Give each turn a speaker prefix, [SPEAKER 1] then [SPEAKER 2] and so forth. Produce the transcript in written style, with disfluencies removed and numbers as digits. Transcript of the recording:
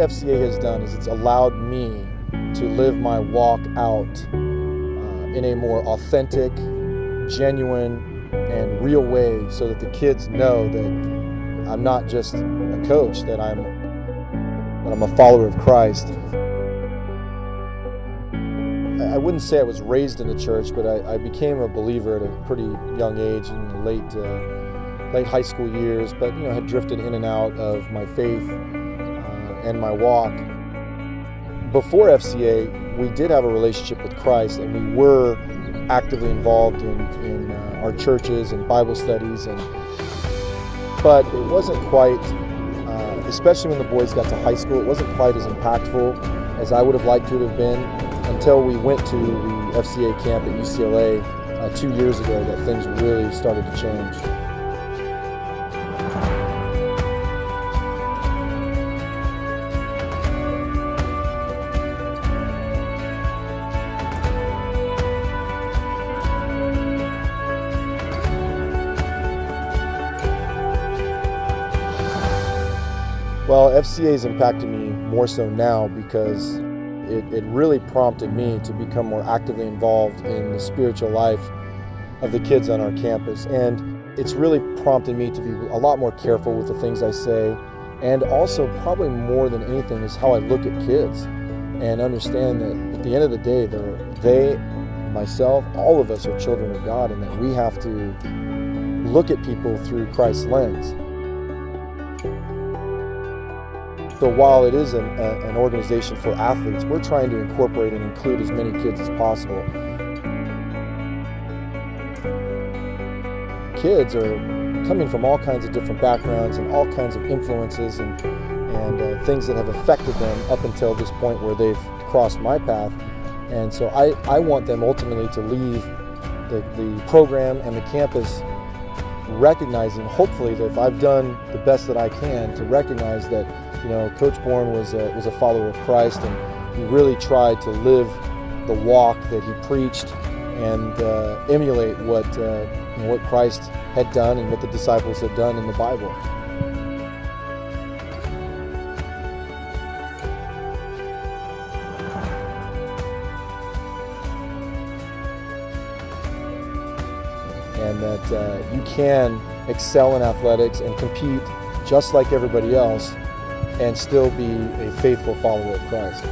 [SPEAKER 1] FCA has done is it's allowed me to live my walk out in a more authentic, genuine, and real way, so that the kids know that I'm not just a coach, that I'm a follower of Christ. I wouldn't say I was raised in the church, but I became a believer at a pretty young age, in the late high school years, but had drifted in and out of my faith and my walk. Before FCA, we did have a relationship with Christ, and we were actively involved in our churches and Bible studies, but it wasn't quite, especially when the boys got to high school, it wasn't quite as impactful as I would have liked to have been, until we went to the FCA camp at UCLA 2 years ago, that things really started to change. Well, FCA is impacting me more so now because it really prompted me to become more actively involved in the spiritual life of the kids on our campus. And it's really prompted me to be a lot more careful with the things I say, and also probably more than anything is how I look at kids and understand that at the end of the day, they, myself, all of us are children of God, and that we have to look at people through Christ's lens. So while it is an organization for athletes, we're trying to incorporate and include as many kids as possible. Kids are coming from all kinds of different backgrounds and all kinds of influences and things that have affected them up until this point where they've crossed my path. And so I want them ultimately to leave the program and the campus recognizing, hopefully, that if I've done the best that I can, to recognize that Coach Bornn was a follower of Christ, and he really tried to live the walk that he preached and emulate what Christ had done and what the disciples had done in the Bible. And that you can excel in athletics and compete just like everybody else and still be a faithful follower of Christ.